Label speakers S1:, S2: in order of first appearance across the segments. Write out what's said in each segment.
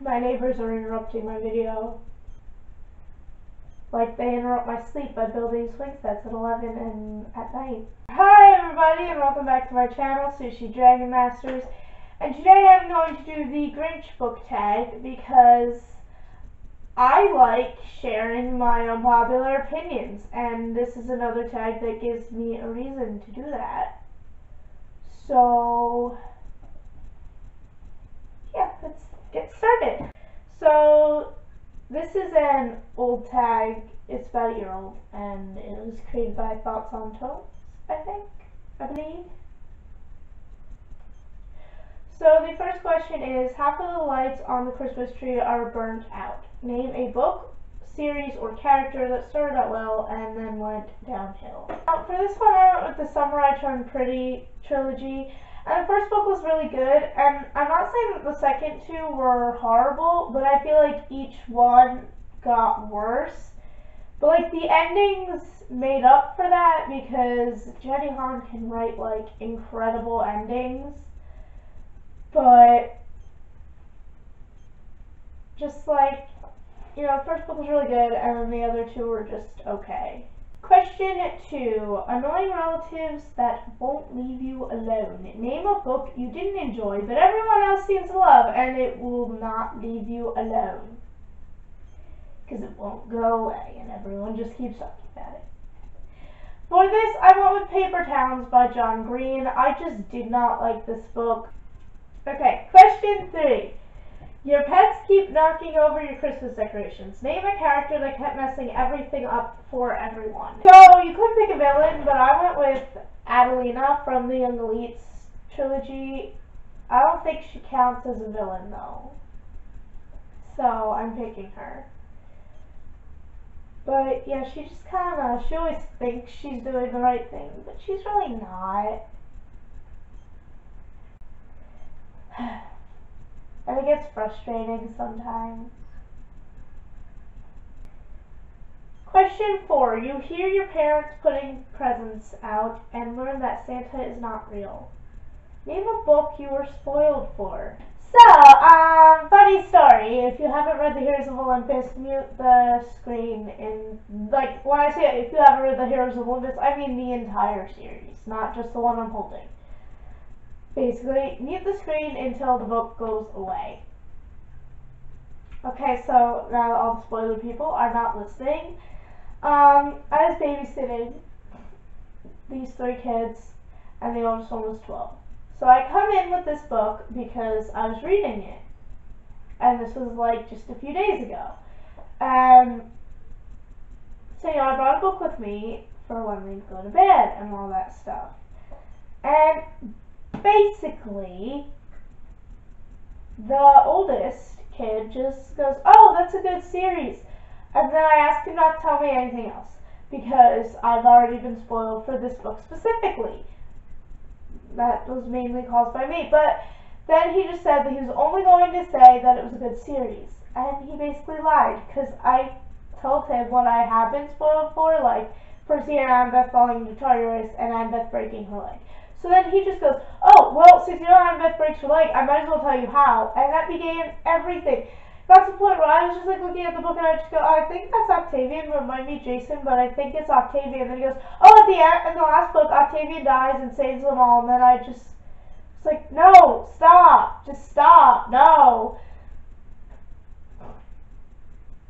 S1: My neighbors are interrupting my video. Like they interrupt my sleep by building swing sets at 11 and at night. Hi everybody and welcome back to my channel, sushidragonmasters. And today I'm going to do the Grinch Book Tag because I like sharing my unpopular opinions, and this is another tag that gives me a reason to do that. So yeah, let's get started. So this is an old tag. It's about a year old, and it was created by Thoughts on Tones, I believe. So the first question is, half of the lights on the Christmas tree are burnt out. Name a book, series, or character that started out well and then went downhill. For this one, I went with the Summer I Turned Pretty trilogy. And the first book was really good, and I'm not saying that the second two were horrible, but I feel like each one got worse. But like the endings made up for that because Jenny Han can write like incredible endings. But just like, you know, the first book was really good and then the other two were just okay. Question 2. Annoying relatives that won't leave you alone. Name a book you didn't enjoy but everyone else seems to love and it will not leave you alone. Because it won't go away and everyone just keeps talking about it. For this, I went with Paper Towns by John Green. I just did not like this book. Okay, question 3. Your pets keep knocking over your Christmas decorations. Name a character that kept messing everything up for everyone. So, you could pick a villain, but I went with Adelina from the Young Elites trilogy. I don't think she counts as a villain, though. So, I'm picking her. But, yeah, she just she always thinks she's doing the right thing, but she's really not. And it gets frustrating sometimes. Question 4. You hear your parents putting presents out and learn that Santa is not real. Name a book you were spoiled for. So, funny story. If you haven't read The Heroes of Olympus, mute the screen like, when I say if you haven't read The Heroes of Olympus, I mean the entire series, not just the one I'm holding. Basically, mute the screen until the book goes away. Okay, so now all the spoiler people are not listening. I was babysitting these 3 kids, and the oldest one was 12. So I come in with this book because I was reading it. And this was like just a few days ago. So, you know, I brought a book with me for when we go to bed and all that stuff. And basically, the oldest kid just goes, "Oh, that's a good series." And then I asked him not to tell me anything else because I've already been spoiled for this book specifically. That was mainly caused by me. But then he just said that he was only going to say that it was a good series. And he basically lied because I told him what I have been spoiled for, like Percy and Annabeth falling into Tartarus and Annabeth breaking her leg. So then he just goes, "Oh, well, since you know Annabeth breaks her leg, I might as well tell you how." And that began everything. Got to the point where I was just like looking at the book and I just go, "Oh, I think that's Octavian, but it might be Jason, but I think it's Octavian." And then he goes, "Oh, at the end, in the last book, Octavian dies and saves them all." And then I just was like, "No, stop, just stop, no."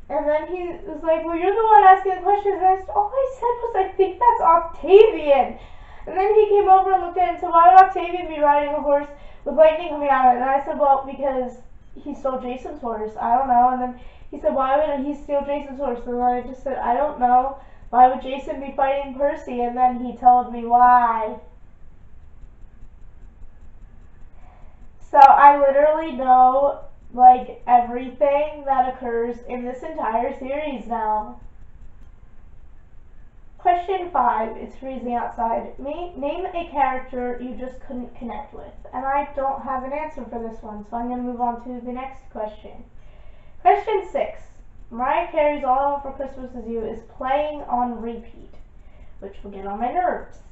S1: And then he was like, "Well, you're the one asking the questions." And all I said was, "I think that's Octavian." And then he came over and looked at it and said, "Why would Octavian be riding a horse with lightning coming out of it?" And I said, "Well, because he stole Jason's horse. I don't know." And then he said, "Why would he steal Jason's horse?" And then I just said, "I don't know. Why would Jason be fighting Percy?" And then he told me why. So I literally know, like, everything that occurs in this entire series now. Question 5. It's freezing outside. Name a character you just couldn't connect with. And I don't have an answer for this one, so I'm going to move on to the next question. Question 6. Mariah Carey's All I Want for Christmas Is You is playing on repeat, which will get on my nerves.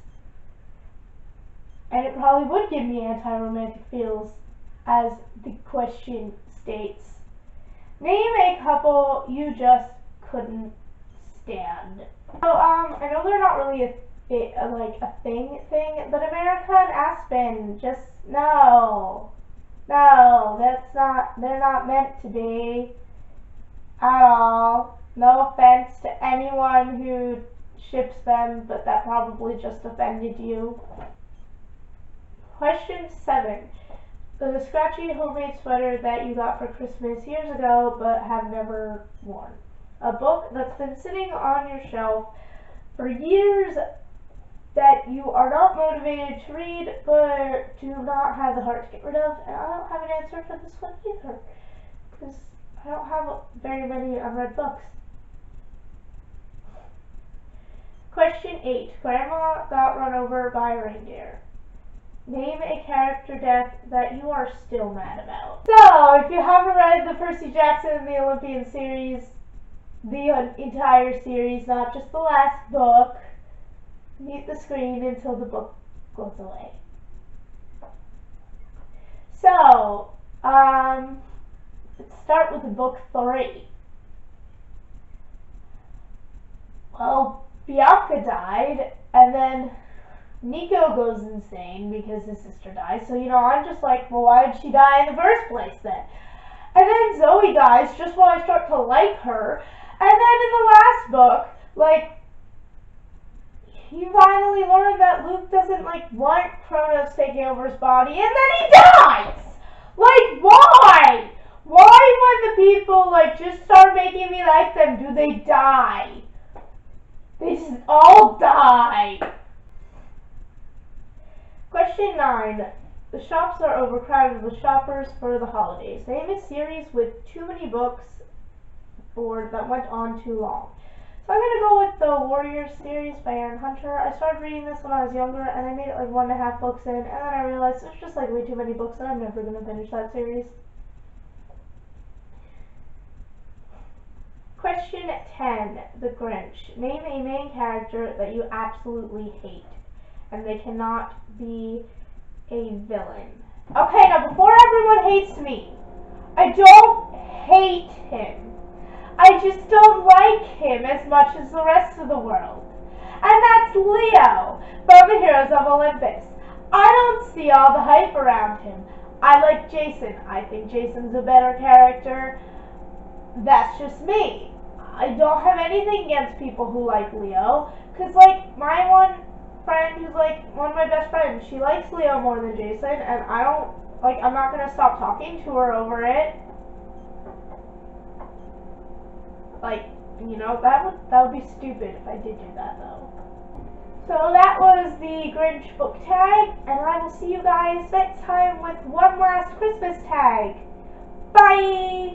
S1: And it probably would give me anti-romantic feels, as the question states. Name a couple you just couldn't stand. So, I know they're not really a thing, but America and Aspen, just, no. No, they're not meant to be. At all. No offense to anyone who ships them, but that probably just offended you. Question 7. The scratchy homemade sweater that you got for Christmas years ago but have never worn. A book that's been sitting on your shelf for years that you are not motivated to read but do not have the heart to get rid of. And I don't have an answer for this one either, because I don't have very many unread books. Question 8. Grandma got run over by a reindeer. Name a character death that you are still mad about. So, if you haven't read the Percy Jackson and the Olympian series, the entire series, not just the last book, mute the screen until the book goes away. So, let's start with book 3. Well, Bianca died, and then Nico goes insane because his sister dies. So, I'm just like, well, why did she die in the first place then? And then Zoe dies just when I start to like her. And then in the last book, he finally learned that Luke doesn't, want Kronos taking over his body, and then he dies! Why? Why when the people, just start making me like them, do they die? They just all die! Question 9. The shops are overcrowded with shoppers for the holidays. Name a series with too many books or that went on too long. So I'm going to go with the Warriors series by Aaron Hunter. I started reading this when I was younger, and I made it 1.5 books in, and then I realized there's just way too many books, and I'm never going to finish that series. Question 10. The Grinch. Name a main character that you absolutely hate, and they cannot be a villain. Okay, now before everyone hates me, I don't hate him. I just don't like him as much as the rest of the world. And that's Leo from the Heroes of Olympus. I don't see all the hype around him. I like Jason. I think Jason's a better character. That's just me. I don't have anything against people who like Leo, because my one friend who's one of my best friends, she likes Leo more than Jason, and I don't, I'm not going to stop talking to her over it. That would be stupid if I did do that, though. So that was the Grinch Book Tag, and I will see you guys next time with one last Christmas tag. Bye!